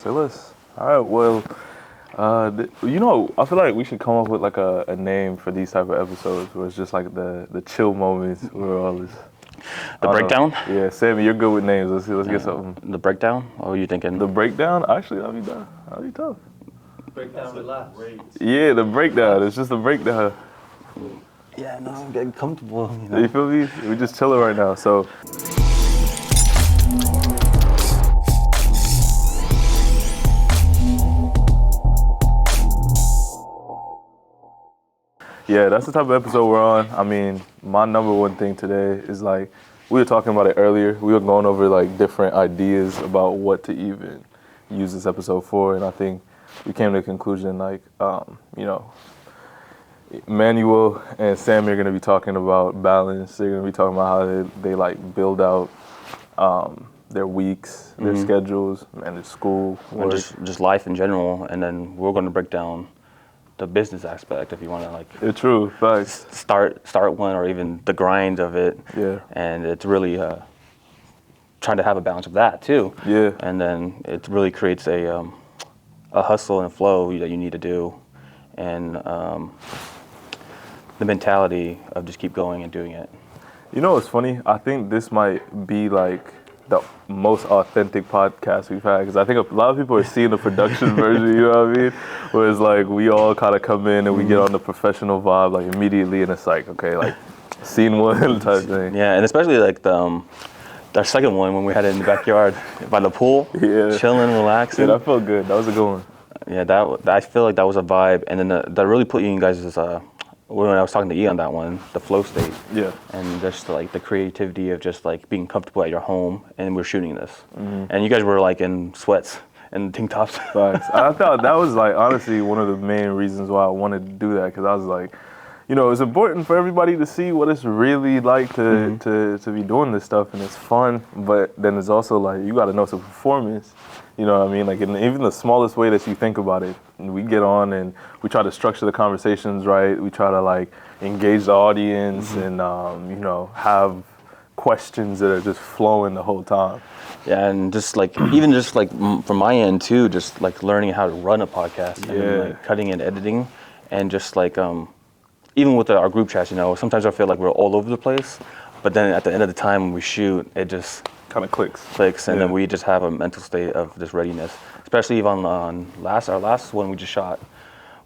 Say less. All right. Well, I feel like we should come up with like a name for these type of episodes where it's just like the chill moments where all this. The breakdown? Yeah, Sammy, you're good with names. Let's get something. The breakdown? What were you thinking? The breakdown? Actually, that'd be tough. Breakdown relax. Yeah, the breakdown. It's just a breakdown. Yeah, no, I'm getting comfortable. You feel me? We just chilling right now. So. Yeah, that's the type of episode we're on. I mean, my number one thing today is like, we were talking about it earlier. We were going over like different ideas about what to even use this episode for. And I think we came to the conclusion like, Manuel and Sammy are going to be talking about balance. They're going to be talking about how they like build out their weeks, their schedules, and their school work. And just life in general. And then we're going to break down the business aspect, if you want to like. It's true, facts. Start one, or even the grind of it. Yeah. And it's really trying to have a balance of that too. Yeah. And then it really creates a hustle and a flow that you need to do, and the mentality of just keep going and doing it. You know what's funny? I think this might be like the most authentic podcast we've had, because I think a lot of people are seeing the production version, you know what I mean? Where it's like we all kind of come in and we get on the professional vibe like immediately, and it's like, okay, like scene one type thing. Yeah, and especially like the second one when we had it in the backyard by the pool, chilling, relaxing. Yeah, that felt good. That was a good one. Yeah, that I feel like that was a vibe, and then that really put you guys as when I was talking to Elon, that one, the flow state. Yeah. And just like the creativity of just like being comfortable at your home, and we're shooting this. And you guys were like in sweats and tank tops. Facts. I thought that was like honestly one of the main reasons why I wanted to do that, because I was like, it's important for everybody to see what it's really like to be doing this stuff, and it's fun, but then it's also like you got to know it's a performance. You know what I mean? Like in even the smallest way that you think about it, and we get on and we try to structure the conversations right. We try to like engage the audience and have questions that are just flowing the whole time. Yeah, and just like even just like from my end too, just like learning how to run a podcast and like cutting and editing, and just like even with our group chats, sometimes I feel like we're all over the place, but then at the end of the time when we shoot, it just kind of clicks, and then we just have a mental state of just readiness. Especially even on our last one we just shot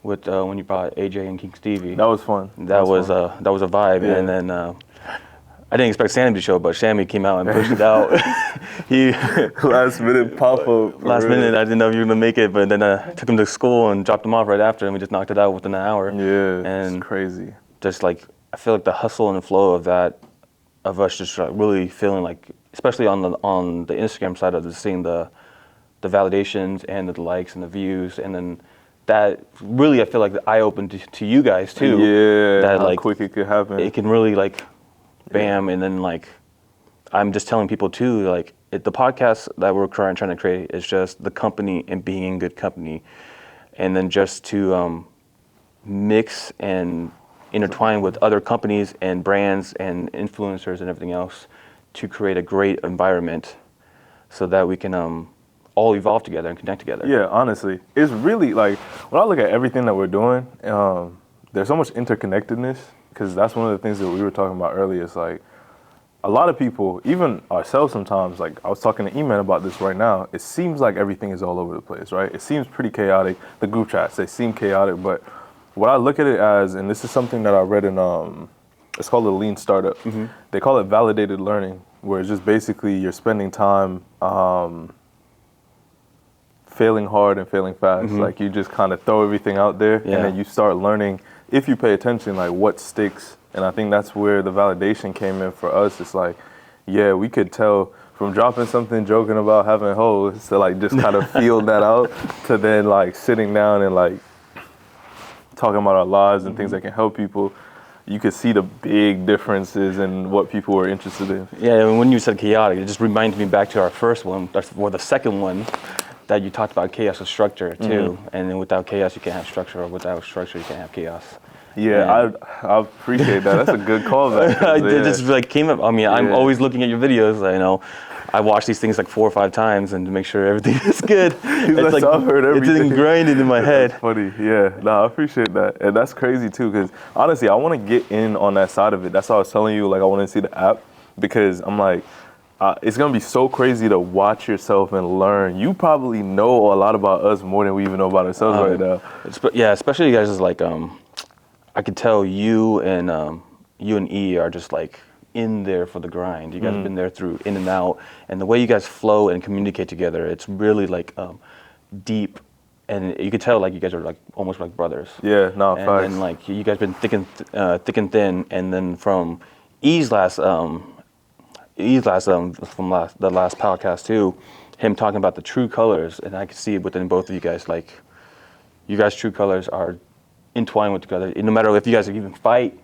with when you brought AJ and King Stevie. That was fun. That was a vibe, and then I didn't expect Sammy to show, but Sammy came out and pushed it out. He last minute pop up. Last minute, I didn't know if you were gonna make it, but then I took him to school and dropped him off right after, and we just knocked it out within an hour. Yeah, and it's crazy. Just like I feel like the hustle and the flow of that, of us just like really feeling like, especially on the Instagram side of seeing the validations and the likes and the views, and then that really I feel like the eye opened to you guys too. Yeah, that how like quick it could happen. It can really like, bam, and then like I'm just telling people too, like the podcast that we're trying to create is just the company and being in good company, and then just to mix and intertwine with other companies and brands and influencers and everything else to create a great environment so that we can all evolve together and connect together. Yeah, honestly. It's really like, when I look at everything that we're doing, there's so much interconnectedness, because that's one of the things that we were talking about earlier. It's like, a lot of people, even ourselves sometimes, like I was talking to E-Man about this right now, it seems like everything is all over the place, right? It seems pretty chaotic. The group chats, they seem chaotic, but what I look at it as, and this is something that I read in, it's called a lean startup. They call it validated learning, where it's just basically you're spending time failing hard and failing fast. Like you just kind of throw everything out there, and then you start learning, if you pay attention, like what sticks. And I think that's where the validation came in for us. It's like, yeah, we could tell from dropping something, joking about having hoes, to like just kind of feel that out, to then like sitting down and like talking about our lives and things that can help people. You could see the big differences in what people were interested in. Yeah, and when you said chaotic, it just reminded me back to our first one, or the second one, that you talked about chaos with structure too. And then without chaos, you can't have structure, or without structure, you can't have chaos. Yeah, I appreciate that. That's a good callback. It just like came up. I mean, I'm always looking at your videos. I watch these things like 4 or 5 times and to make sure everything is good. It's like, I've heard it's everything. ingrained in my head. That's funny. Yeah. No, I appreciate that. And that's crazy too, because honestly, I want to get in on that side of it. That's why I was telling you, like, I want to see the app, because I'm like, it's going to be so crazy to watch yourself and learn. You probably know a lot about us more than we even know about ourselves right now. Yeah, especially you guys is like, I could tell you and E are just like in there for the grind. You guys have been there through in and out, and the way you guys flow and communicate together, it's really like deep, and you could tell like you guys are like almost like brothers. Yeah, no, and facts. then like you guys been thick and thin, and then from E's last from the last podcast too, him talking about the true colors, and I could see it within both of you guys. Like, you guys' true colors are entwined with each other. No matter if you guys even fight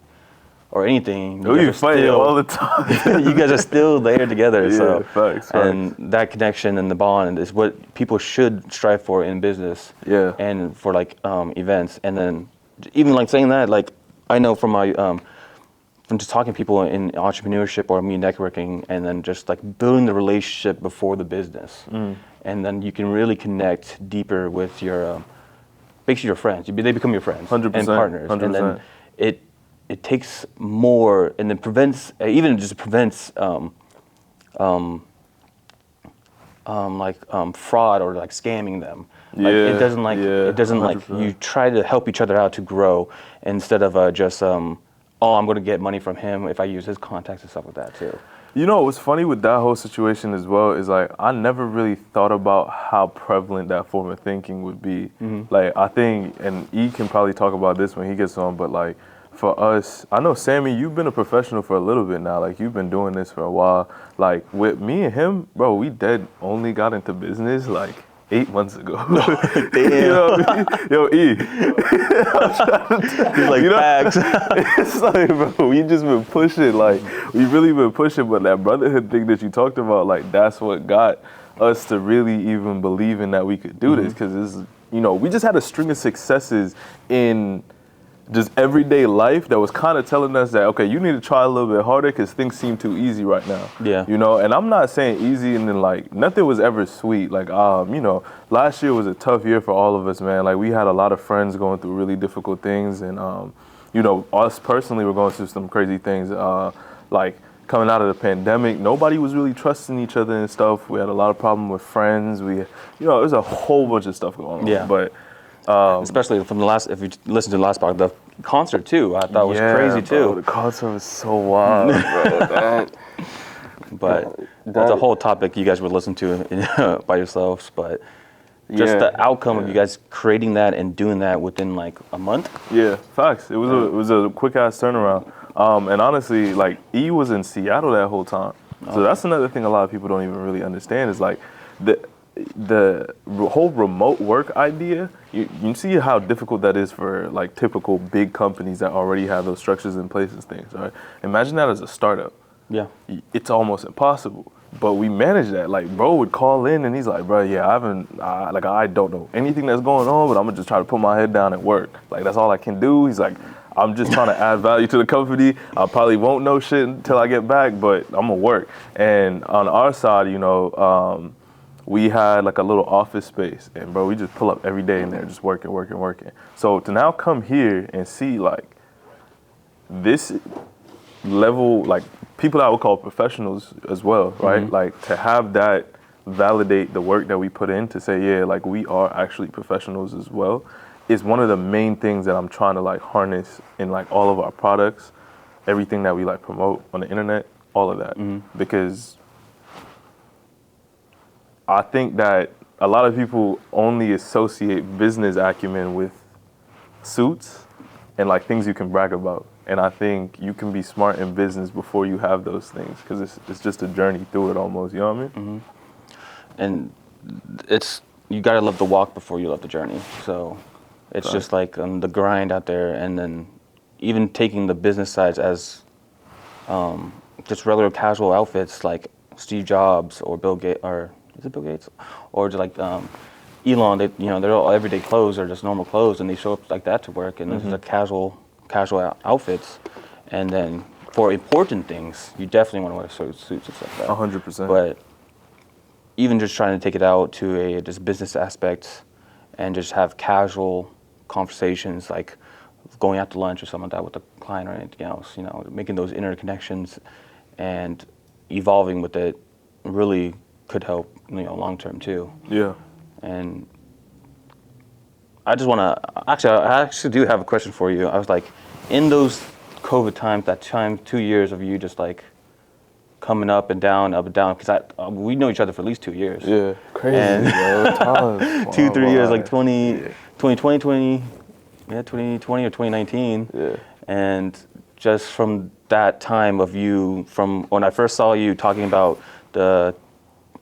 or anything, We fight all the time. you guys are still there together. Yeah, so, facts. And that connection and the bond is what people should strive for in business. Yeah. And for like events, and then even like saying that, like I know from my from just talking to people in entrepreneurship or me networking, and then just like building the relationship before the business, and then you can really connect deeper with your basically your friends. They become your friends 100%, and partners, 100%. and then it takes more, and then prevents fraud or like scamming them. Like, Yeah, it doesn't like 100%. you try to help each other out to grow instead of just I'm going to get money from him if I use his contacts and stuff like that too. You know, what's funny with that whole situation as well is like, I never really thought about how prevalent that form of thinking would be. Like, I think, and E can probably talk about this when he gets on, but like, for us, I know, Sammy, you've been a professional for a little bit now. Like, you've been doing this for a while. Like, with me and him, bro, we only got into business like 8 months ago. Damn. You know what I mean? Yo, E. He's like, facts. It's like, bro, we just been pushing. Like, we really been pushing. But that brotherhood thing that you talked about, like, that's what got us to really even believing that we could do this. Because it's, you know, we just had a string of successes in just everyday life that was kind of telling us that, okay, you need to try a little bit harder because things seem too easy right now. Yeah. You know, and I'm not saying easy and then like nothing was ever sweet. Like, you know, last year was a tough year for all of us, man. Like, we had a lot of friends going through really difficult things, and you know, us personally were going through some crazy things. Like, coming out of the pandemic, nobody was really trusting each other and stuff. We had a lot of problem with friends. You know, there's a whole bunch of stuff going on. Yeah. But especially from the last, if you listen to the last part, the concert too, I thought was crazy bro, too. the concert was so wild, bro. But that's a whole topic you guys would listen to by yourselves. But just the outcome of you guys creating that and doing that within like a month. Yeah, facts. It was a quick ass turnaround. And honestly, like, E was in Seattle that whole time. So that's another thing a lot of people don't even really understand is like the whole remote work idea. You see how difficult that is for like typical big companies that already have those structures in place and things, right? Imagine that as a startup. Yeah. It's almost impossible. But we managed that. Like, bro would call in and he's like, bro, yeah, I don't know anything that's going on, but I'm gonna just try to put my head down and work. Like, that's all I can do. He's like, I'm just trying to add value to the company. I probably won't know shit until I get back, but I'm gonna work. And on our side, you know, we had like a little office space, and bro, we just pull up every day in there, just working. So to now come here and see like this level, like people that I would call professionals as well, right? Like, to have that validate the work that we put in to say, yeah, like, we are actually professionals as well, is one of the main things that I'm trying to like harness in like all of our products, everything that we like promote on the internet, all of that. Because I think that a lot of people only associate business acumen with suits and like things you can brag about. And I think you can be smart in business before you have those things, because it's just a journey through it almost, you know what I mean? And you gotta love the walk before you love the journey. So it's just like the grind out there, and then even taking the business sides as just regular casual outfits like Steve Jobs or Bill Gates, or is it Bill Gates? Or just like Elon, they're all everyday clothes or just normal clothes, and they show up like that to work, and this is a casual outfits. And then for important things, you definitely want to wear suits and stuff like that. 100%. But even just trying to take it out to a just business aspect and just have casual conversations, like going out to lunch or something like that with a client or anything else, you know, making those interconnections and evolving with it really could help, you know, long term too. Yeah. And I just want to, I actually do have a question for you. I was like, in those COVID times, that time, 2 years of you just like coming up and down, because we know each other for at least 2 years. Yeah, crazy, And bro. Time. 2-3 years, like 2020 or 2019. Yeah. And just from that time of you, from when I first saw you talking about the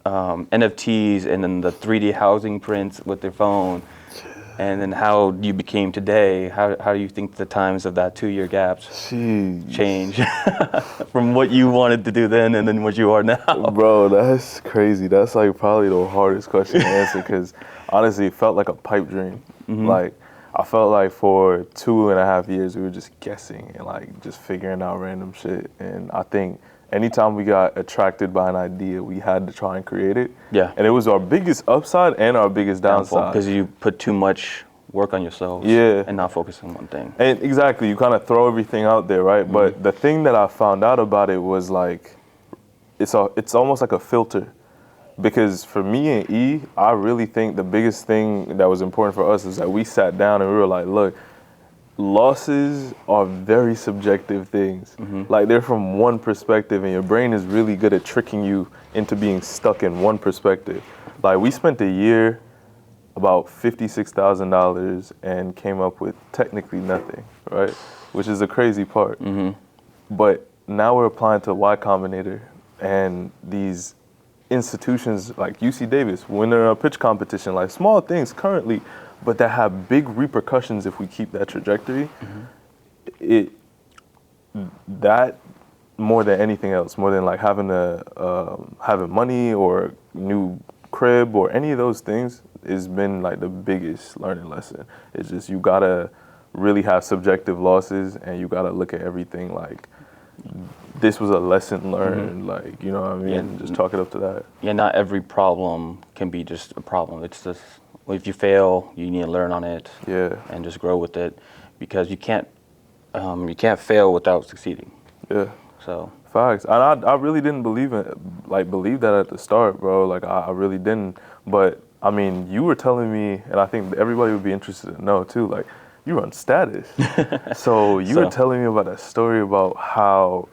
NFTs and then the 3D housing prints with your phone, and then how you became today, how do you think the times of that 2 year gap change from what you wanted to do then and then what you are now? Bro, that's crazy. That's like probably the hardest question to answer because honestly, it felt like a pipe dream. Like, I felt like for 2.5 years, we were just guessing and like just figuring out random shit. And I think anytime we got attracted by an idea, we had to try and create it. Yeah. And it was our biggest upside and our biggest downside. Because you put too much work on yourselves and not focus on one thing. And exactly, you kind of throw everything out there, right? But the thing that I found out about it was like, it's almost like a filter. Because for me and E, I really think the biggest thing that was important for us is that we sat down and we were like, look, losses are very subjective things. Like, they're from one perspective, and your brain is really good at tricking you into being stuck in one perspective. Like, we spent a year, about $56,000, and came up with technically nothing, right? Which is the crazy part. But now we're applying to Y Combinator, and these institutions like UC Davis, winning a pitch competition, like small things currently, but that have big repercussions if we keep that trajectory. That more than anything else, more than like having money or new crib or any of those things, has been like the biggest learning lesson. It's just you gotta really have subjective losses, and you gotta look at everything like this was a lesson learned, like, you know what I mean? And just chalk it up to that. Yeah, not every problem can be just a problem. It's just, if you fail, you need to learn on it and just grow with it, because you can't fail without succeeding. Yeah. So. Facts. And I really didn't believe that at the start, bro. Like, I really didn't. But, I mean, you were telling me, and I think everybody would be interested to know, too, like, you run Status. So you were telling me about a story about how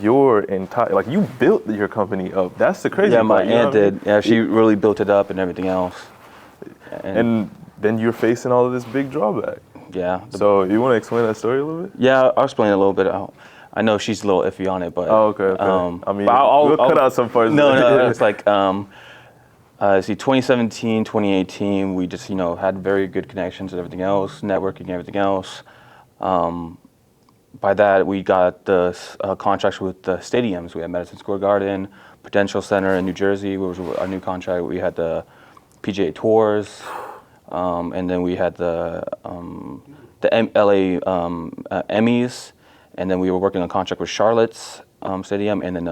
your entire, like, you built your company up. That's the crazy part. Yeah, my aunt did. Yeah, she really built it up and everything else. And then you're facing all of this big drawback. Yeah. So you want to explain that story a little bit? Yeah, I'll explain it a little bit. I know she's a little iffy on it, but... Oh, okay. I mean, we'll cut out some parts. No, it's like, 2017, 2018, we just, had very good connections and everything else, networking and everything else. By that, we got the contracts with the stadiums. We had Madison Square Garden, Prudential Center in New Jersey, which was our new contract. We had the PGA Tours, and then we had the LA Emmys, and then we were working on a contract with Charlotte's Stadium, and then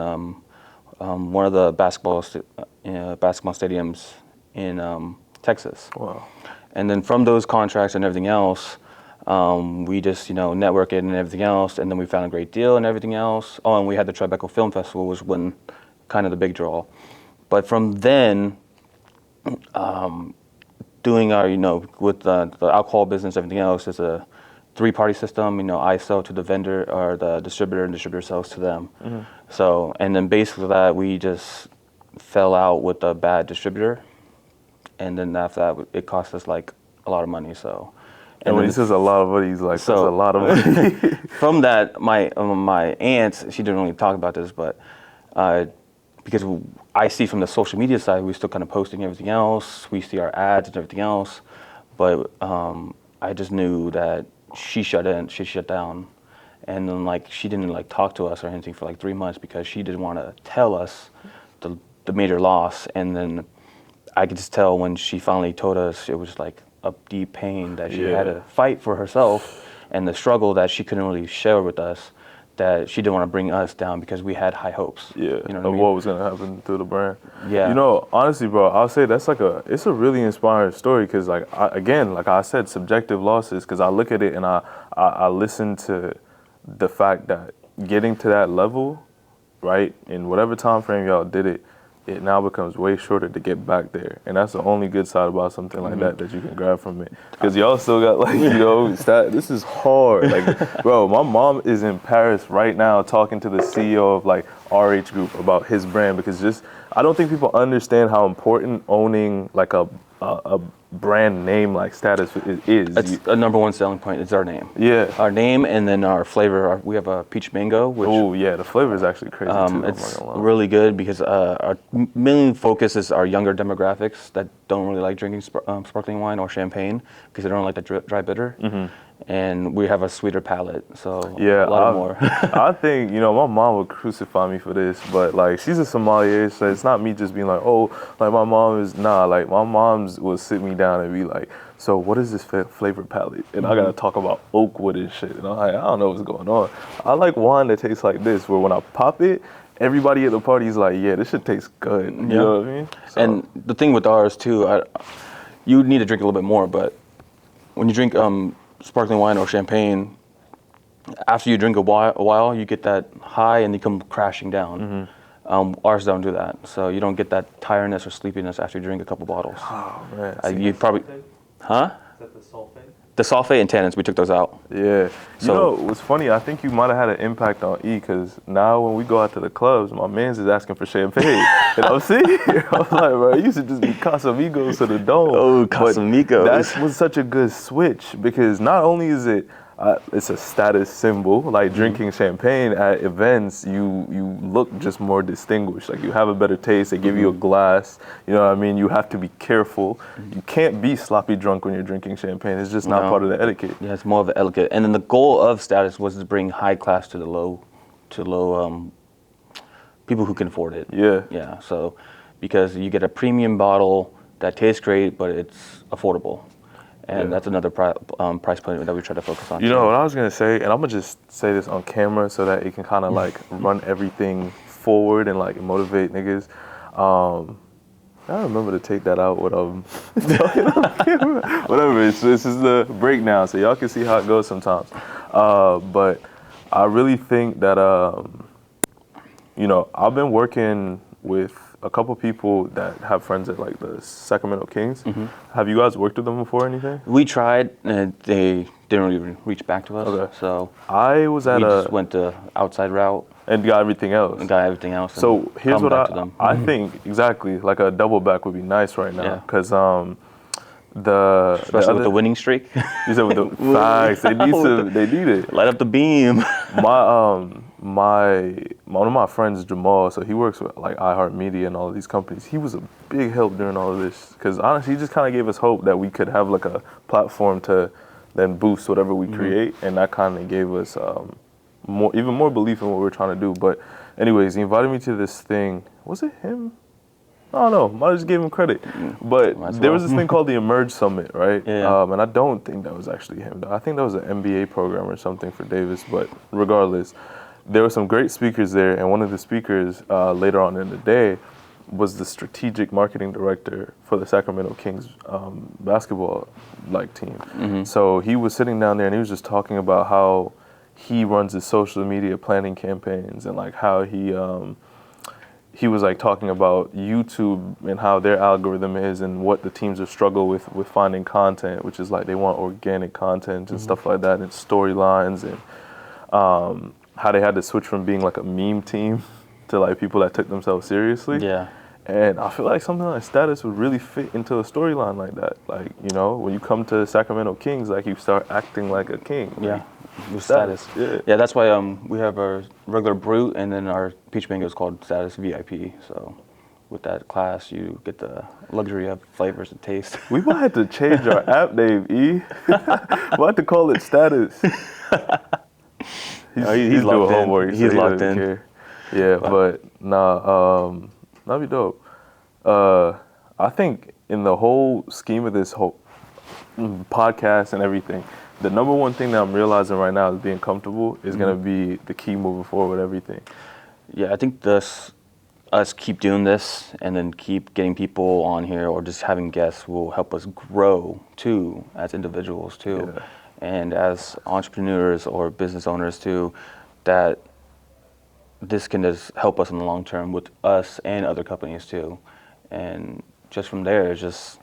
one of the basketball stadiums in Texas. Wow. And then from those contracts and everything else, we just, networked and everything else, and then we found a great deal and everything else. Oh, and we had the Tribeca Film Festival, was when kind of the big draw. But from then, doing our, with the alcohol business, everything else, is a 3-party system. I sell to the vendor or the distributor, and distributor sells to them. So, and then basically that, we just fell out with a bad distributor, and then after that, it cost us like a lot of money. So, and when he says a lot of money, he's like, that's a lot of money. From that, my aunt, she didn't really talk about this, but because I see from the social media side, we're still kind of posting everything else. We see our ads and everything else, but I just knew that she shut down, and then she didn't talk to us or anything for 3 months because she didn't want to tell us the major loss. And then I could just tell when she finally told us, it was like a deep pain that she had to fight for herself, and the struggle that she couldn't really share with us, that she didn't want to bring us down because we had high hopes. Yeah, You know of what I mean? what was gonna happen to the brand. Yeah. You know, honestly, bro, I'll say that's it's a really inspiring story because, like, again, like I said, subjective losses. Because I look at it and I listen to the fact that getting to that level, right, in whatever time frame y'all did it, it now becomes way shorter to get back there. And that's the only good side about something like that you can grab from it. Because y'all still got, like, you know, this is hard. Like, bro, my mom is in Paris right now talking to the CEO of, like, RH Group about his brand. Because I don't think people understand how important owning, like, a brand name like Status is. That's a number one selling point. It's our name. Yeah. Our name and then our flavor. We have a peach mango, which Oh yeah, the flavor is actually crazy too. I'm not it's gonna lie. really good because our main focus is our younger demographics that don't really like drinking sparkling wine or champagne because they don't like the dry bitter. And we have a sweeter palate, so Yeah, a lot more. I think, you know, my mom would crucify me for this, but like she's a sommelier, so it's not me just being like, oh, like my mom is like my mom's will sit me down and be like, so what is this flavor palette? And I gotta talk about oak wood and shit, and I'm like, I don't know what's going on. I like wine that tastes like this, where when I pop it, everybody at the party is like, yeah, this shit tastes good. You know what I mean? So, And the thing with ours too, you need to drink a little bit more, but when you drink sparkling wine or champagne, after you drink a while, you get that high and you come crashing down. Ours don't do that, so you don't get that tiredness or sleepiness after you drink a couple bottles. oh man, You probably, huh? Is that the sulfate? The sulfate and tannins, we took those out. yeah. So- You know, what's funny, I think you might have had an impact on E, because now when we go out to the clubs, my man's is asking for champagne. And I'm sitting here, I'm like, bro, it used to just be Casamigos to the dome. Oh, But Casamigos. that was such a good switch, because not only is it's a status symbol, like drinking champagne at events, you look just more distinguished. Like you have a better taste, they give you a glass, you know what I mean? You have to be careful. You can't be sloppy drunk when you're drinking champagne. It's just not No. part of the etiquette. Yeah, it's more of an etiquette. And then the goal of Status was to bring high class to low people who can afford it. Yeah. Yeah, so because you get a premium bottle that tastes great, but it's affordable. And that's another price point that we try to focus on. You know what I was gonna say, and I'm gonna just say this on camera so that it can kind of like run everything forward and like motivate niggas. I remember to take that out when I'm talking on camera. Whatever, this is the breakdown, so y'all can see how it goes sometimes. But I really think that you know, I've been working with a couple people that have friends at like the Sacramento Kings. Have you guys worked with them before or anything? We tried, and they didn't really reach back to us. Okay. So I was at we just went the outside route and got everything else. and got everything else. So and here's come what back to them. I think exactly, like a double back would be nice right now, Yeah. because Especially with the winning streak. you said with the facts, they need it. Light up the beam. One of my friends, Jamal, so he works with like iHeartMedia and all of these companies. He was a big help during all of this, because honestly, he just kind of gave us hope that we could have like a platform to then boost whatever we create, and that kind of gave us even more belief in what we were trying to do. But anyways, he invited me to this thing. Was it him? I don't know. Might have just gave him credit. But Might as there well. was this thing called the Emerge Summit, right? Yeah. And I don't think that was actually him. I think that was an MBA program or something for Davis. But regardless, there were some great speakers there. And one of the speakers later on in the day was the strategic marketing director for the Sacramento Kings basketball team. So he was sitting down there and he was just talking about how he runs his social media planning campaigns, and like how he was like talking about YouTube and how their algorithm is and what the teams are struggle with finding content, which is like they want organic content and stuff like that, and storylines, and how they had to switch from being like a meme team to like people that took themselves seriously. Yeah. And I feel like something like Status would really fit into a storyline like that. Like, you know, when you come to Sacramento Kings, like you start acting like a king. Yeah. With Status. Yeah. That's why we have our regular brute, and then our peach mango is called Status VIP. So with that class, you get the luxury of flavors and taste. We might have to change our app name, E. We'll have to call it Status. He's locked doing in. homework. So He's he locked doesn't in. care. Yeah, but nah, that'd be dope. I think in the whole scheme of this whole podcast and everything, the number one thing that I'm realizing right now is being comfortable is going to be the key moving forward with everything. Yeah, I think us keep doing this and then keep getting people on here or just having guests will help us grow too as individuals too, and as entrepreneurs or business owners too, that this can just help us in the long term with us and other companies too. And just from there, it's just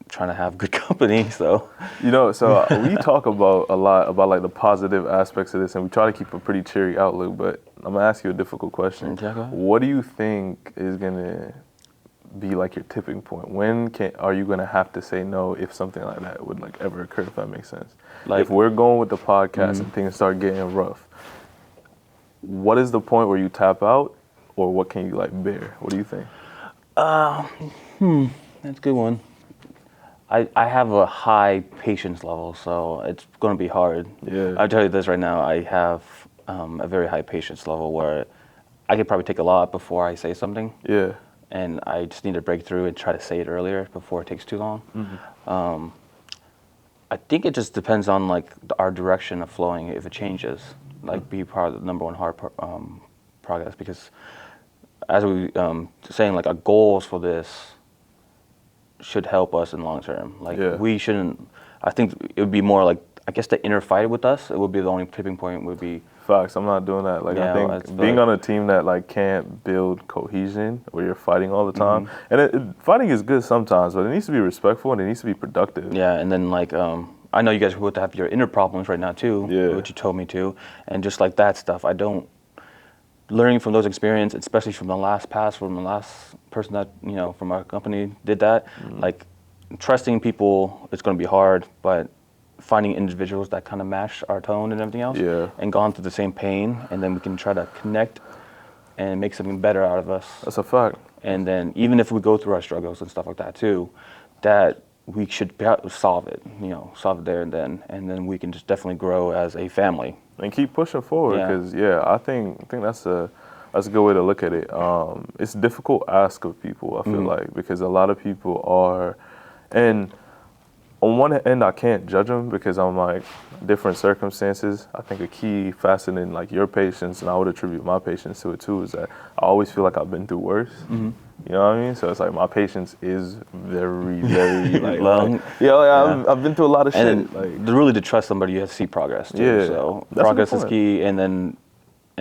trying to have good company. So so we talk about a lot about like the positive aspects of this, and we try to keep a pretty cheery outlook, but I'm gonna ask you a difficult question. Okay, go ahead. What do you think is gonna be like your tipping point? When are you gonna have to say no if something like that would like ever occur, if that makes sense? Like, if we're going with the podcast and things start getting rough, what is the point where you tap out, or what can you like bear? What do you think? That's a good one. I have a high patience level, so it's going to be hard. Yeah. I'll tell you this right now. I have a very high patience level where I could probably take a lot before I say something. Yeah. And I just need to break through and try to say it earlier before it takes too long. I think it just depends on like our direction of flowing. If it changes, like be part of the number one hard progress. Because as we saying, like our goals for this should help us in long term. Like we shouldn't. I think it would be more like, I guess, the inner fight with us. It would be the only tipping point. Would be facts. I'm not doing that. Like I think being on a team that like can't build cohesion, where you're fighting all the time, and fighting is good sometimes, but it needs to be respectful and it needs to be productive. Yeah, and then like I know you guys would have your inner problems right now too, which you told me to, and just like that stuff, I don't. Learning from those experiences, especially from the last person that, from our company did that, like trusting people, it's going to be hard, but finding individuals that kind of match our tone and everything else, and gone through the same pain, and then we can try to connect and make something better out of us. That's a fact. And then even if we go through our struggles and stuff like that too, that we should solve it, solve it there and then we can just definitely grow as a family. And keep pushing forward, because I think that's a good way to look at it. It's a difficult ask of people, I feel like, because a lot of people are, and on one end I can't judge them because I'm like different circumstances. I think a key facet in like your patience, and I would attribute my patience to it too, is that I always feel like I've been through worse. You know what I mean? So it's like my patience is very, very like long. I've been through a lot of shit. And really to trust somebody, you have to see progress too. Yeah, so progress is key, and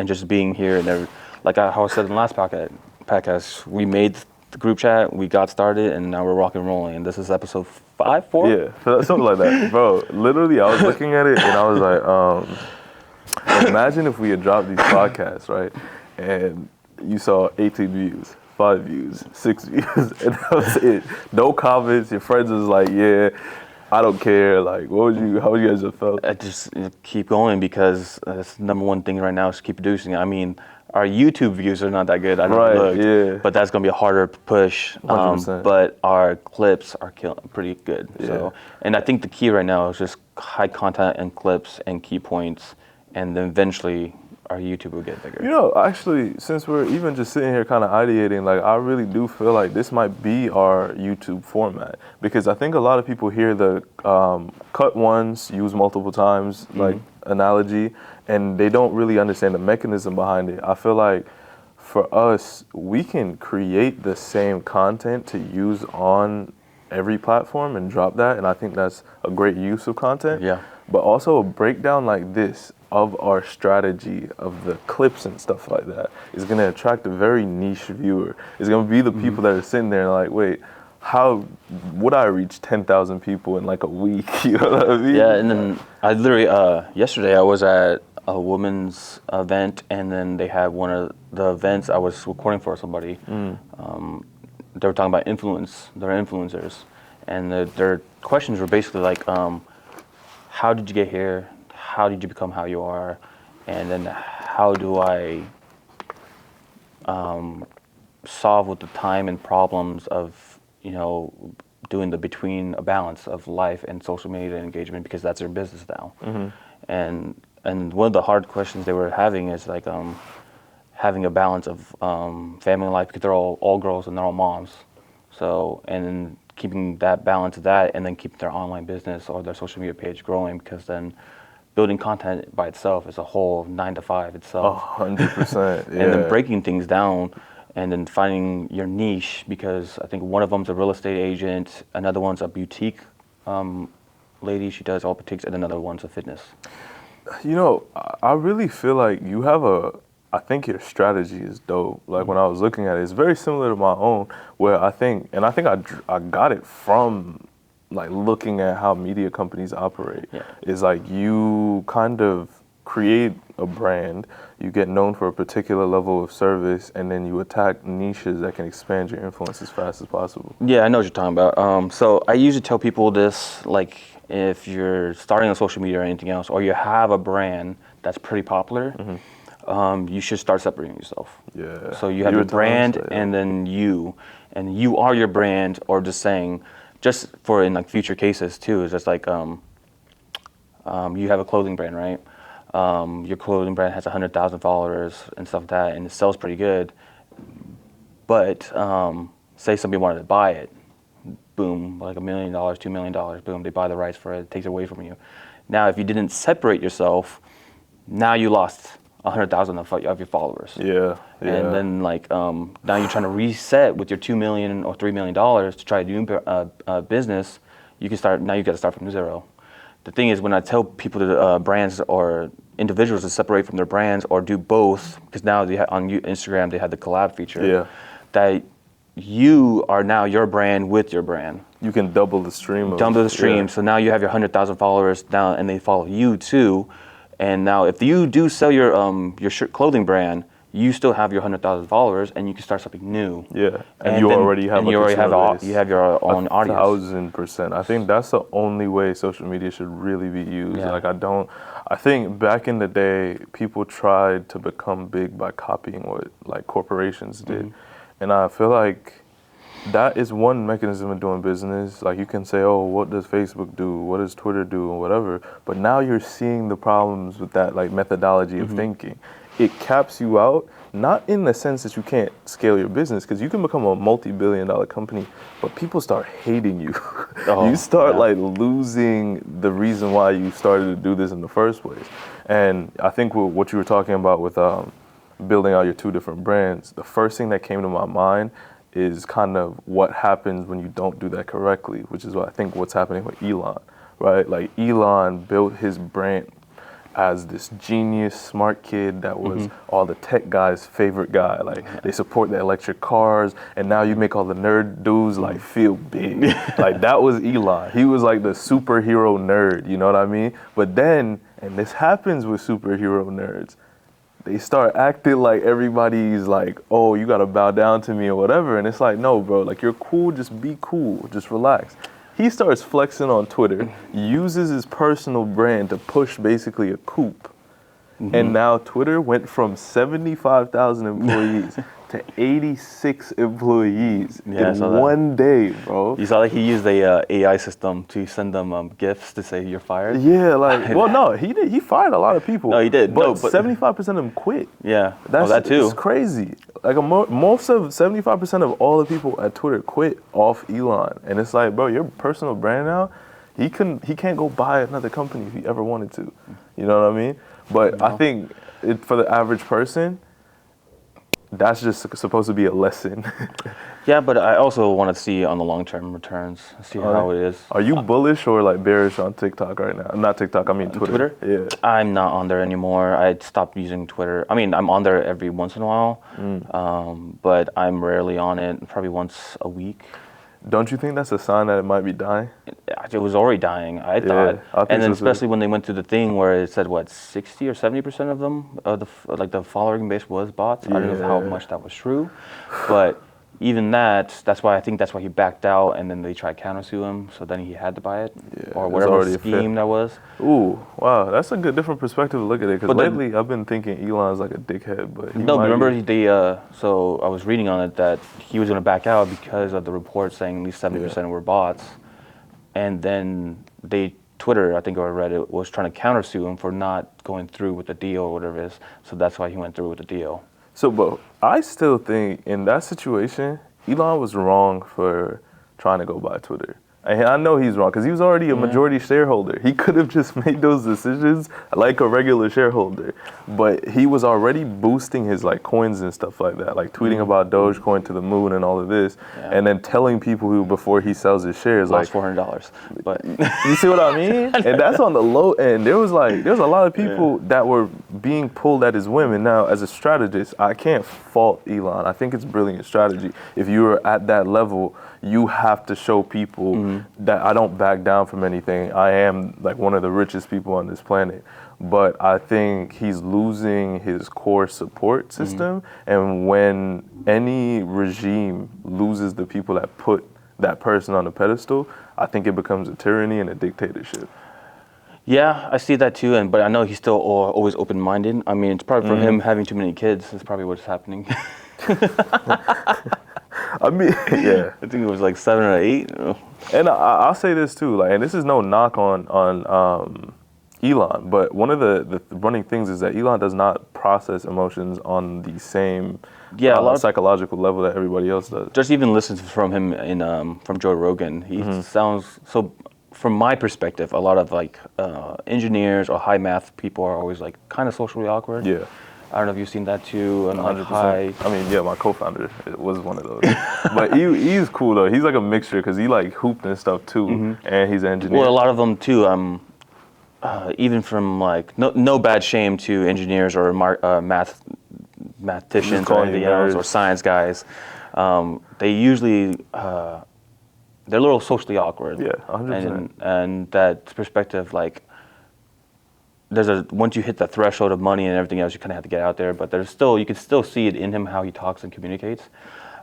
just being here and like how I said in the last podcast, we made the group chat, we got started, and now we're rock and rolling. And this is episode 5, 4? Yeah, something like that, bro. Literally, I was looking at it and I was like, imagine if we had dropped these podcasts, right? And you saw 18 views. 5 views, 6 views, and that was it. No comments. Your friends was like, I don't care. Like, how would you guys have felt? I just keep going, because that's the number one thing right now is keep producing. I mean, our YouTube views are not that good. I don't look, but that's gonna be a harder push. 100%. But our clips are pretty good. Yeah. So, and I think the key right now is just high content and clips and key points, and then eventually our YouTube will get bigger. Actually, since we're even just sitting here kind of ideating, like I really do feel like this might be our YouTube format, because I think a lot of people hear the cut once, use multiple times, like analogy, and they don't really understand the mechanism behind it. I feel like for us, we can create the same content to use on every platform and drop that, and I think that's a great use of content. Yeah. But also a breakdown like this of our strategy of the clips and stuff like that is going to attract a very niche viewer. It's going to be the people that are sitting there and like, wait, how would I reach 10,000 people in like a week? You know what I mean? Yeah, and then I literally, yesterday I was at a women's event, and then they had one of the events I was recording for somebody. They were talking about they're influencers, and their questions were basically like, how did you get here? How did you become how you are? And then how do I solve with the time and problems of, doing the between a balance of life and social media engagement, because that's their business now. And one of the hard questions they were having is like having a balance of family life, because they're all girls and they're all moms. So, and then keeping that balance of that, and then keeping their online business or their social media page growing, because then building content by itself is a whole 9 to 5 itself. 100%. Yeah. And then breaking things down and then finding your niche, because I think one of them's a real estate agent, another one's a boutique lady, she does all boutiques, and another one's a fitness. You know, I really feel like I think your strategy is dope. Like when I was looking at it, it's very similar to my own, where I think I got it from like looking at how media companies operate. Yeah. Is like you kind of create a brand, you get known for a particular level of service, and then you attack niches that can expand your influence as fast as possible. Yeah, I know what you're talking about. So I usually tell people this, like if you're starting on social media or anything else, or you have a brand that's pretty popular, you should start separating yourself. Yeah. So you have your brand and then you are your brand, or just saying, just for in like future cases too, is just like you have a clothing brand, right? Your clothing brand has 100,000 followers and stuff like that, and it sells pretty good. But say somebody wanted to buy it, boom, like $1 million, $2 million, boom, they buy the rights for it, it takes it away from you. Now, if you didn't separate yourself, now you lost 100,000 of your followers. Yeah. And then like now you're trying to reset with your $2 million or $3 million to try to do business. You can start now. You got to start from zero. The thing is, when I tell people to brands or individuals to separate from their brands or do both, because now on Instagram they have the collab feature. Yeah. That you are now your brand with your brand. You can double the stream. Yeah. So now you have your 100,000 followers now, and they follow you too. And now, if you do sell your clothing brand, you still have your 100,000 followers, and you can start something new. Yeah, and you already have your own audience. 1,000%. I think that's the only way social media should really be used. Yeah. I think back in the day, people tried to become big by copying what like corporations did, and I feel like that is one mechanism of doing business. Like you can say, oh, what does Facebook do? What does Twitter do? Or whatever. But now you're seeing the problems with that like methodology of thinking. It caps you out, not in the sense that you can't scale your business, because you can become a multi-billion-dollar company, but people start hating you. You start like losing the reason why you started to do this in the first place. And I think what you were talking about with building out your two different brands, the first thing that came to my mind is kind of what happens when you don't do that correctly, which is what I think what's happening with Elon, right? Like Elon built his brand as this genius, smart kid that was all the tech guys' favorite guy. Like they support the electric cars, and now you make all the nerd dudes like feel big. Like that was Elon. He was like the superhero nerd, you know what I mean? But then, and this happens with superhero nerds, they start acting like everybody's like, oh, you gotta bow down to me or whatever. And it's like, no, bro, like you're cool, just be cool, just relax. He starts flexing on Twitter, uses his personal brand to push basically a coup. And now Twitter went from 75,000 employees to 86 employees in one day, bro. You saw that he used a AI system to send them gifts to say you're fired? Yeah, like, well, no, he fired a lot of people. No, he did. But 75% of them quit. Yeah, that too. It's crazy. Like most of 75% of all the people at Twitter quit off Elon, and it's like, bro, your personal brand now, he can't go buy another company if he ever wanted to. You know what I mean? But I think for the average person, that's just supposed to be a lesson. Yeah, but I also want to see on the long-term returns, see how it is. Are you bullish or like bearish on TikTok right now? Not TikTok, I mean Twitter. Twitter? Yeah. I'm not on there anymore. I stopped using Twitter. I mean, I'm on there every once in a while, but I'm rarely on it, probably once a week. Don't you think that's a sign that it might be dying? It was already dying, I thought. And then especially when they went through the thing where it said, what, 60 or 70% of them, the following base was bots. I don't know how much that was true. But even that's why he backed out, and then they tried counter-sue him, so then he had to buy it. Or whatever scheme that was. Ooh, wow, that's a good different perspective to look at it, because lately I've been thinking Elon's like a dickhead, but remember so I was reading on it that he was going to back out because of the report saying at least 70% were bots, and then Twitter, I think, or Reddit, was trying to counter-sue him for not going through with the deal or whatever it is, so that's why he went through with the deal. So, but I still think in that situation, Elon was wrong for trying to go buy Twitter. And I know he's wrong because he was already a majority shareholder. He could have just made those decisions like a regular shareholder, but he was already boosting his like coins and stuff like that, like tweeting about Dogecoin to the moon and all of this, and then telling people who before he sells his shares Lost like $400, but you see what I mean? And that's on the low end. There was a lot of people that were being pulled at his whim. And now, as a strategist, I can't fault Elon. I think it's brilliant strategy. If you're at that level, you have to show people that I don't back down from anything. I am like one of the richest people on this planet. But I think he's losing his core support system. And when any regime loses the people that put that person on a pedestal, I think it becomes a tyranny and a dictatorship. yeah, I see that too. But I know he's still always open-minded. I mean, it's probably for him having too many kids. That's probably what's happening. I mean, yeah. I think it was like 7 or 8. And I'll say this too, like, and this is no knock on Elon, but one of the running things is that Elon does not process emotions on the same a lot of psychological level that everybody else does. just even listen from him from Joe Rogan. He sounds so. From my perspective, a lot of like engineers or high math people are always like kind of socially awkward. Yeah. I don't know if you've seen that too. And 100%. like high. I mean, yeah, my co-founder was one of those. But he's cool though. He's like a mixture because he like hooped and stuff too, and he's an engineer. Well, a lot of them too. Even from like no bad shame to engineers or mathematicians or anything else or science guys. They usually they're a little socially awkward. Yeah, 100%. And that perspective, like, once you hit the threshold of money and everything else, you kind of have to get out there. But you can still see it in him how he talks and communicates.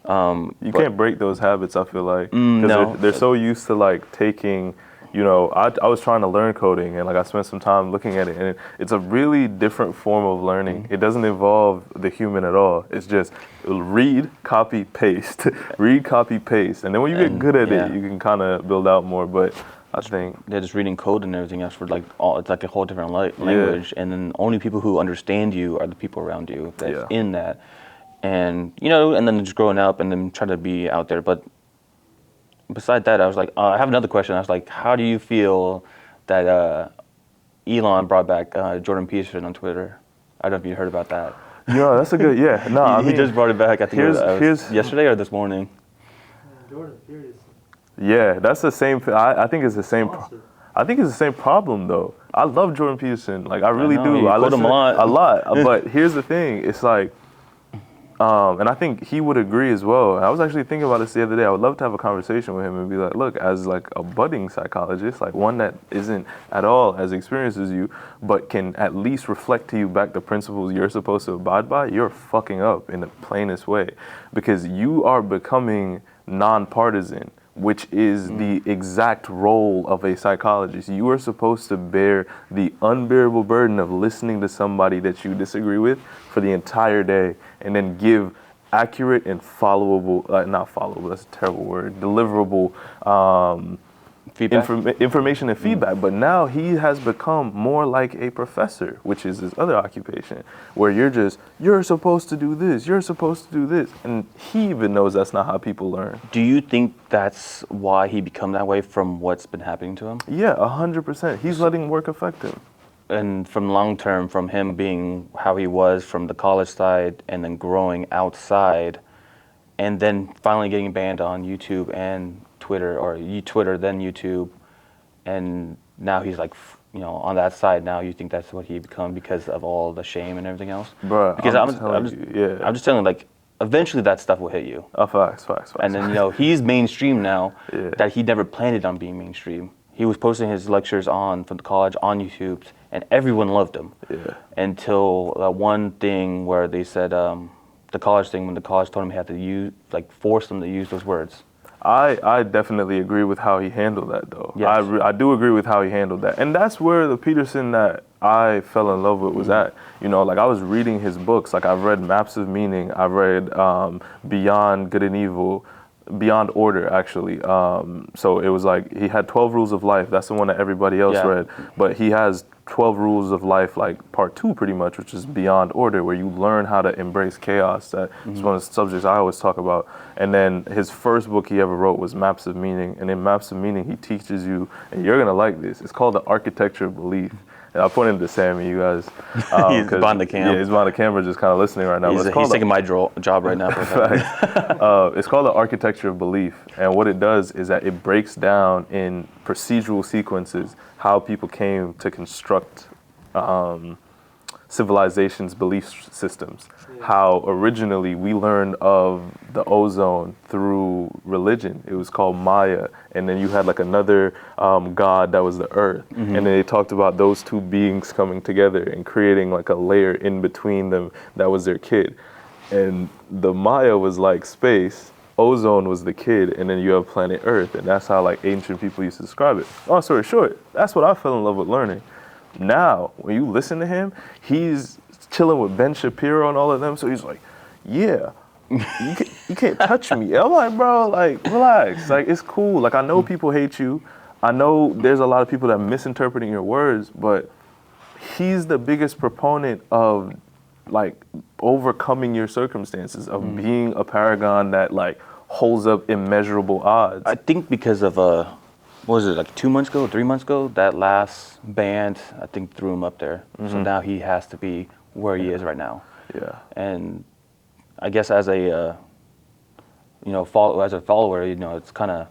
You can't break those habits. I feel like no. they're so used to like taking. You know, I was trying to learn coding, and like I spent some time looking at it, and it's a really different form of learning. It doesn't involve the human at all. It's just read, copy, paste, read, copy, paste, and then when you get good at it, you can kind of build out more. But I think they're just reading code and everything else for like it's like a whole different language, and then only people who understand you are the people around you that's in that, and and then just growing up and then trying to be out there, but. Besides that, I was like, I have another question. I was like, how do you feel that Elon brought back Jordan Peterson on Twitter? I don't know if you heard about that. Yeah, that's a good, No, I mean, he just brought it back, I think it was yesterday or this morning. Jordan Peterson. Yeah, that's the same, I think it's the same, I think it's the same problem though. I love Jordan Peterson, like I really do. I listen him a lot, but here's the thing, it's like, and I think he would agree as well. I was actually thinking about this the other day. I would love to have a conversation with him and be like, look, as like a budding psychologist, like one that isn't at all as experienced as you, but can at least reflect to you back the principles you're supposed to abide by, you're fucking up in the plainest way. Because you are becoming nonpartisan, which is the exact role of a psychologist. You are supposed to bear the unbearable burden of listening to somebody that you disagree with for the entire day and then give accurate and followable, not followable, that's a terrible word, deliverable information and feedback. But now he has become more like a professor, which is his other occupation, where you're supposed to do this, you're supposed to do this. And he even knows that's not how people learn. Do you think that's why he become that way from what's been happening to him? Yeah, 100%. He's letting work affect him. And from long term, from him being how he was from the college side and then growing outside and then finally getting banned on YouTube and Twitter, or Twitter then YouTube, and now he's like, on that side now, you think that's what he become because of all the shame and everything else? Bro, because I'm just telling you, like, eventually that stuff will hit you. Facts. And then, he's mainstream now that he never planned on being mainstream. He was posting his lectures from the college on YouTube, and everyone loved him. Yeah. Until one thing where they said, the college thing, when the college told him he had to force them to use those words. I definitely agree with how he handled that, though. Yes. I do agree with how he handled that. And that's where the Peterson that I fell in love with was at. Like I was reading his books. Like I've read Maps of Meaning. I've read Beyond Good and Evil. Beyond Order, actually. So it was like he had 12 Rules of Life. That's the one that everybody else read. But he has 12 Rules of Life, like part 2 pretty much, which is Beyond Order, where you learn how to embrace chaos. That's one of the subjects I always talk about. And then his first book he ever wrote was Maps of Meaning. And in Maps of Meaning, he teaches you, and you're going to like this, it's called The Architecture of Belief. And I pointed to Sammy, you guys. He's behind the cam. Yeah, he's behind the camera just kind of listening right now. He's taking my job right now. It's called The Architecture of Belief. And what it does is that it breaks down in procedural sequences how people came to construct civilizations' belief systems. How originally we learned of the ozone through religion. It was called Maya. And then you had like another god that was the earth. And then they talked about those two beings coming together and creating like a layer in between them that was their kid. And the Maya was like space, ozone was the kid, and then you have planet Earth. And that's how like ancient people used to describe it. Long story short, that's what I fell in love with learning. Now, when you listen to him, he's chilling with Ben Shapiro and all of them. So he's like, yeah, you can't touch me. I'm like, bro, like, relax. Like, it's cool. Like, I know people hate you. I know there's a lot of people that are misinterpreting your words, but he's the biggest proponent of, like, overcoming your circumstances, of being a paragon that, like, holds up immeasurable odds. I think because of, what was it, like 2 months ago, 3 months ago, that last band, I think threw him up there. So now he has to be where he is right now. Yeah. And I guess as a, follower, it's kind of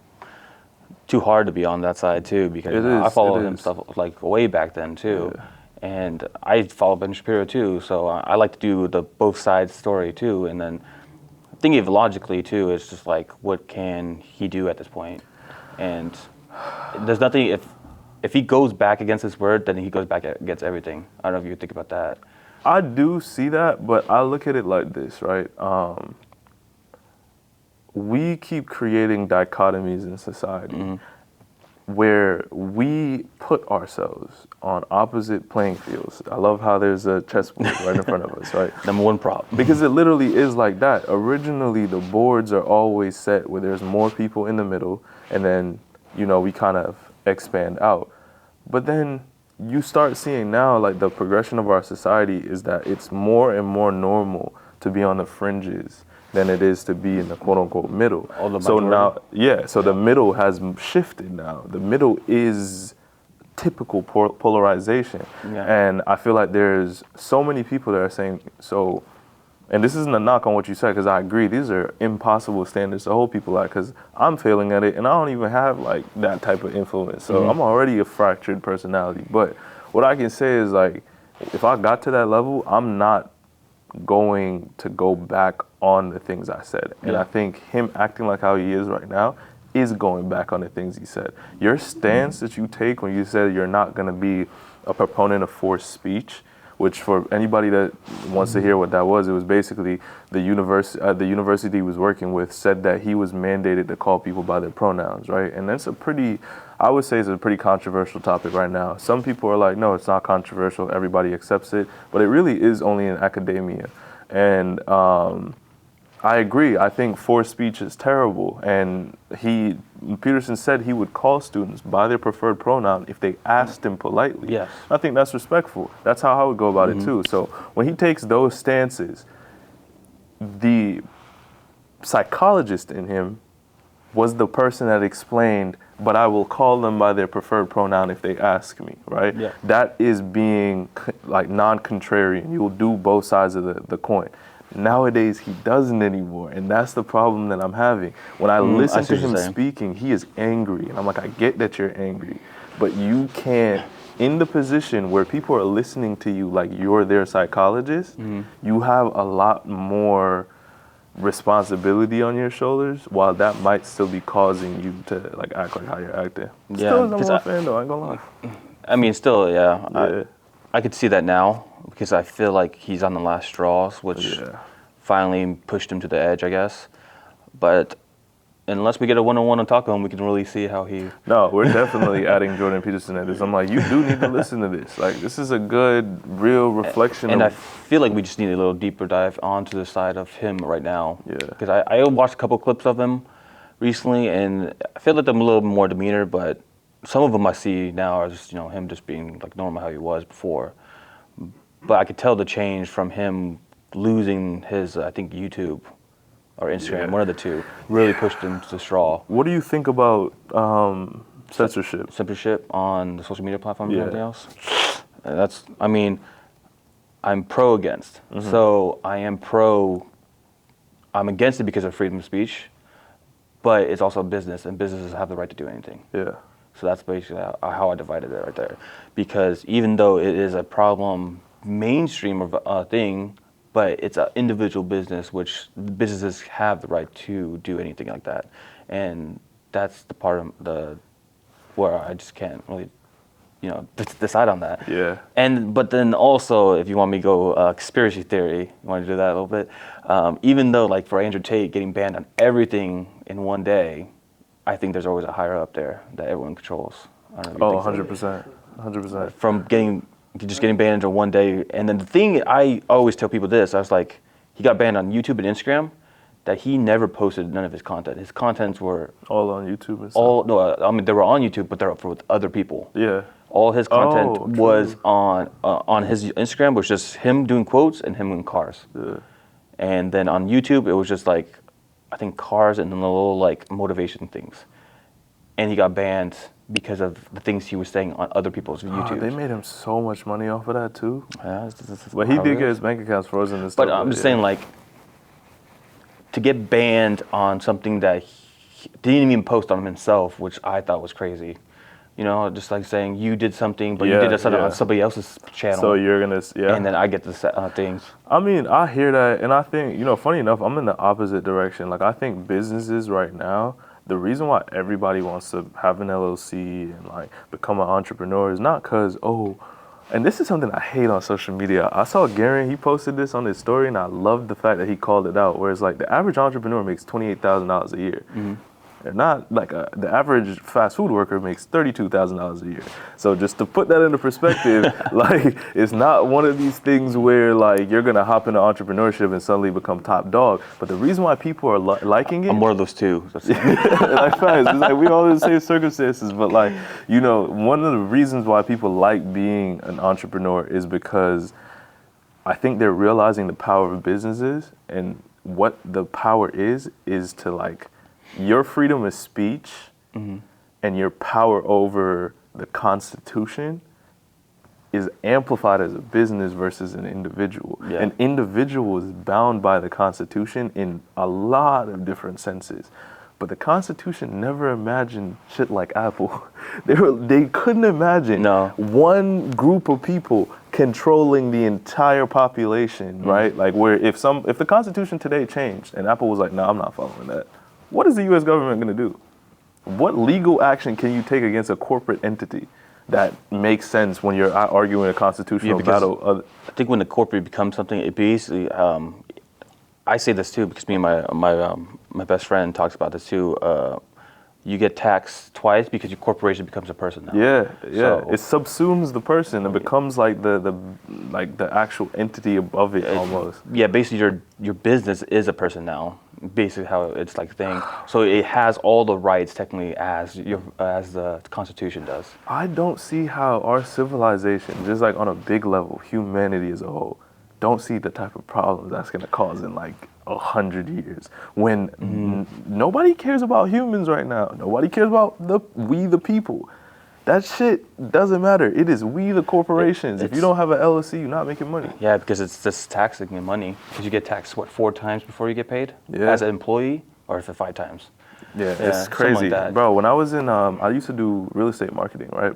too hard to be on that side too, because I followed him stuff like way back then too. Yeah. And I follow Ben Shapiro too, so I like to do the both sides story too. And then thinking of it logically too, it's just like, what can he do at this point? And there's nothing, if he goes back against his word, then he goes back against everything. I don't know if you think about that. I do see that, but I look at it like this, right? We keep creating dichotomies in society where we put ourselves on opposite playing fields. I love how there's a chessboard right in front of us, right? Number one prop. Because it literally is like that. Originally, the boards are always set where there's more people in the middle, and then, we kind of expand out. But then you start seeing now, like, the progression of our society is that it's more and more normal to be on the fringes than it is to be in the quote-unquote middle. So now, so the middle has shifted now. The middle is typical polarization. Yeah. And I feel like there's so many people that are saying, and this isn't a knock on what you said, because I agree, these are impossible standards to hold people at, because I'm failing at it, and I don't even have, like, that type of influence. So I'm already a fractured personality. But what I can say is, like, if I got to that level, I'm not going to go back on the things I said. And I think him acting like how he is right now is going back on the things he said. Your stance that you take when you said you're not going to be a proponent of forced speech, which for anybody that wants to hear what that was, it was basically the university he was working with said that he was mandated to call people by their pronouns, right? And that's I would say it's a pretty controversial topic right now. Some people are like, no, it's not controversial, everybody accepts it, but it really is only in academia. And I agree, I think forced speech is terrible, and Peterson said he would call students by their preferred pronoun if they asked him politely. Yes. I think that's respectful. That's how I would go about it too. So when he takes those stances, the psychologist in him was the person that explained, but I will call them by their preferred pronoun if they ask me, right? Yeah. That is being like non-contrarian. You will do both sides of the coin. Nowadays, he doesn't anymore, and that's the problem that I'm having. When I listen to him speaking, he is angry, and I'm like, I get that you're angry, but you can't, in the position where people are listening to you like you're their psychologist, you have a lot more responsibility on your shoulders, while that might still be causing you to like act like how you're acting. Still is a fan though, I ain't gonna lie. I mean, still, yeah. I could see that now, because I feel like he's on the last straws, which finally pushed him to the edge, I guess. But unless we get a one-on-one on Taco, we can really see how he... No, we're definitely adding Jordan Peterson at this. I'm like, you do need to listen to this. Like, this is a good, real reflection and I feel like we just need a little deeper dive onto the side of him right now. Yeah. Because I watched a couple clips of him recently, and I feel like I'm a little more demeanor, but some of them I see now as him just being like normal how he was before, but I could tell the change from him losing his I think YouTube or Instagram, Yeah. one of the two, really pushed him to the straw. What do you think about censorship? Censorship on the social media platforms Yeah. and everything else. That's, I mean, I'm pro against. So I'm against it because of freedom of speech, but it's also a business, and businesses have the right to do anything. Yeah. So that's basically how I divided it right there. Because even though it is a problem mainstream of a thing, but it's an individual business, which businesses have the right to do anything like that. And that's the part of where I just can't really, decide on that. Yeah. But then also, if you want me to go conspiracy theory, you want to do that a little bit. Even though, like for Andrew Tate getting banned on everything in one day, I think there's always a higher up there that everyone controls. I don't know if you think so. 100%. From just getting banned in one day. And then the thing, I always tell people this, I was like, he got banned on YouTube and Instagram, that he never posted none of his content. His contents were All on YouTube and stuff. I mean, they were on YouTube, but they're up for with other people. Yeah. All his content Oh, was true. on his Instagram was just him doing quotes and him in cars. Yeah. And then on YouTube, it was just like, I think cars and then the little like motivation things. And he got banned because of the things he was saying on other people's YouTube. They made him so much money off of that too. Yeah, it's But he how did it get is. his bank accounts frozen and stuff. But I'm just saying, like, to get banned on something that he didn't even post on himself, which I thought was crazy. Just like saying you did something, but you Yeah, did it yeah. on somebody else's channel. So you're gonna, yeah. And then I get the things. I mean, I hear that, and I think, funny enough, I'm in the opposite direction. Like, I think businesses right now, the reason why everybody wants to have an LLC and like become an entrepreneur is not because, and this is something I hate on social media. I saw Garen, he posted this on his story, and I loved the fact that he called it out, where it's like the average entrepreneur makes $28,000 a year. They're not like the average fast food worker makes $32,000 a year. So just to put that into perspective, like it's not one of these things where like you're gonna hop into entrepreneurship and suddenly become top dog. But the reason why people are liking it, I'm one of those two. like fast, it's like we all in the same circumstances. But like one of the reasons why people like being an entrepreneur is because I think they're realizing the power of businesses, and what the power is to like. Your freedom of speech and your power over the Constitution is amplified as a business versus an individual. Yeah. An individual is bound by the Constitution in a lot of different senses. But the Constitution never imagined shit like Apple. They couldn't imagine one group of people controlling the entire population, right? Like where if the Constitution today changed and Apple was like, no, I'm not following that. What is the U.S. government going to do? What legal action can you take against a corporate entity that makes sense when you're arguing a constitutional battle? I think when the corporate becomes something, it basically, I say this too because me and my best friend talks about this too. You get taxed twice because your corporation becomes a person now. Yeah. So, it subsumes the person and becomes like the actual entity above it almost. Yeah, basically your business is a person now. Basically how it's like a thing. So it has all the rights technically as the Constitution does. I don't see how our civilization, just like on a big level, humanity as a whole, don't see the type of problems that's going to cause in like 100 years when nobody cares about humans right now. Nobody cares about we the people. That shit doesn't matter. It is we the corporations. If you don't have an LLC, you're not making money. Yeah, because it's just taxing your money. Because you get taxed, 4 times before you get paid? Yeah. As an employee, or is it 5 times? Yeah, it's something crazy. like that. Bro, when I was in, I used to do real estate marketing, right?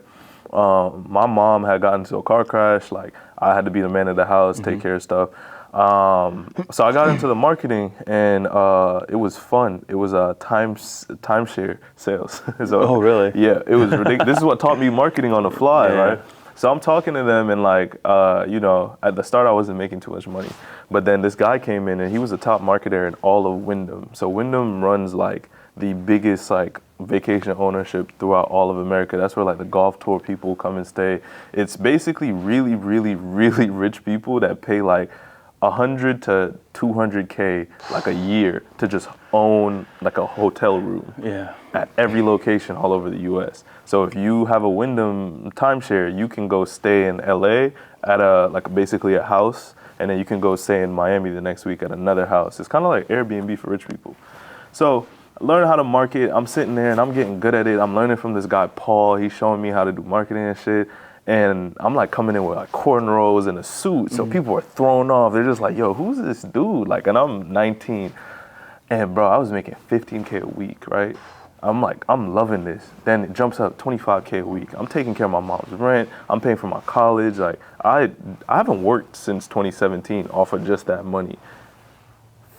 My mom had gotten into a car crash. Like, I had to be the man of the house, take care of stuff. So I got into the marketing, and it was fun. It was timeshare sales. So, Oh, really? Yeah, it was ridiculous. This is what taught me marketing on the fly, Yeah. right? So I'm talking to them, and like, at the start I wasn't making too much money, but then this guy came in, and he was a top marketer in all of Wyndham. So Wyndham runs like the biggest like vacation ownership throughout all of America. That's where like the golf tour people come and stay. It's basically really, really, really rich people that pay like 100 to 200K like a year to just own like a hotel room Yeah. at every location all over the U.S. So if you have a Wyndham timeshare, you can go stay in LA at basically a house, and then you can go stay in Miami the next week at another house. It's kind of like Airbnb for rich people. So I learned how to market. I'm sitting there and I'm getting good at it. I'm learning from this guy, Paul. He's showing me how to do marketing and shit. And I'm like coming in with like cornrows and a suit. So people are thrown off. They're just like, yo, who's this dude? Like, and I'm 19. And bro, I was making 15K a week, right? I'm like, I'm loving this. Then it jumps up 25K a week. I'm taking care of my mom's rent. I'm paying for my college. Like, I haven't worked since 2017 off of just that money.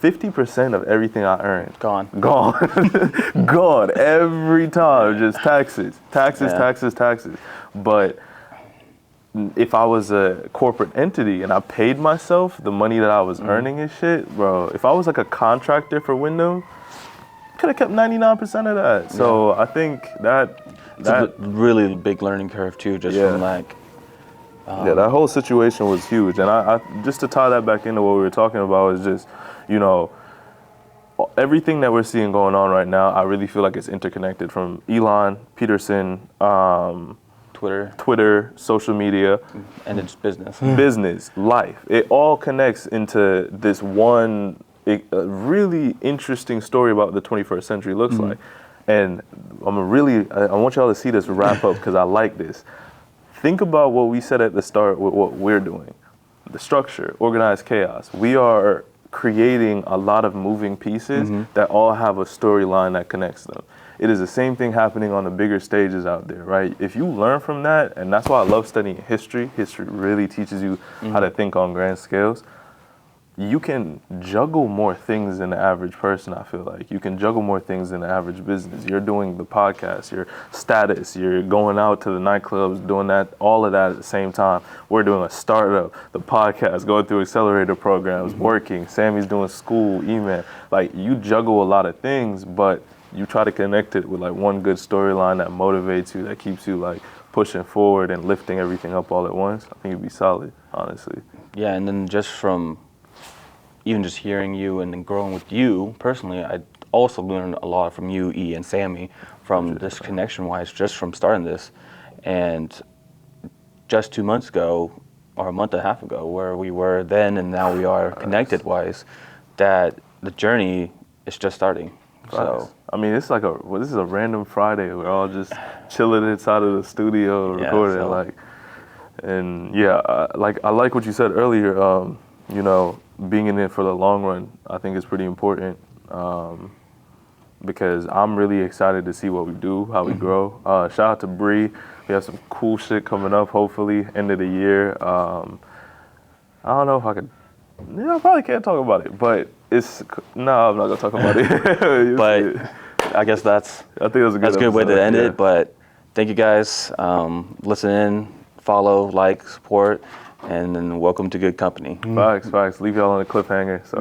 50% of everything I earned. Gone. Gone. Every time. Just taxes. Taxes. But if I was a corporate entity and I paid myself the money that I was earning and shit, bro, if I was like a contractor for Wyndham, could have kept 99% of that. So I think It's a really big learning curve too, just from like. That whole situation was huge. And I just to tie that back into what we were talking about is just, you know, everything that we're seeing going on right now, I really feel like it's interconnected from Elon, Peterson, Twitter, social media. And it's business. Business, life. It all connects into this one a really interesting story about the 21st century looks like. And I want y'all to see this wrap up because I like this. Think about what we said at the start with what we're doing. The structure, organized chaos. We are creating a lot of moving pieces that all have a storyline that connects them. It is the same thing happening on the bigger stages out there, right? If you learn from that, and that's why I love studying history. History really teaches you how to think on grand scales. You can juggle more things than the average person, I feel like. You can juggle more things than the average business. You're doing the podcast, your status, you're going out to the nightclubs, doing that, all of that at the same time. We're doing a startup, the podcast, going through accelerator programs, working. Sammy's doing school, email. Like, you juggle a lot of things, but you try to connect it with like one good storyline that motivates you, that keeps you like pushing forward and lifting everything up all at once. I think it'd be solid, honestly. Yeah, and then just from even just hearing you and then growing with you personally, I also learned a lot from you, E, and Sammy from this connection-wise, just from starting this. And just 2 months ago, or a month and a half ago, where we were then and now we are connected-wise, that the journey is just starting. So I mean, it's like this is a random Friday. We're all just chilling inside of the studio recording, I like what you said earlier. You know, being in it for the long run, I think is pretty important. Because I'm really excited to see what we do, how we grow. Shout out to Bree. We have some cool shit coming up, hopefully, end of the year. I don't know if I could, I probably can't talk about it, but I'm not gonna talk about it. but I guess I think that's a good way to end it. But thank you guys. Listen in, follow, like, support, and then welcome to good company. Facts. Leave y'all on a cliffhanger. So,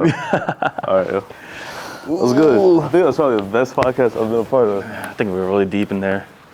all right, yo. That was good. I think that was probably the best podcast I've been a part of. I think we were really deep in there.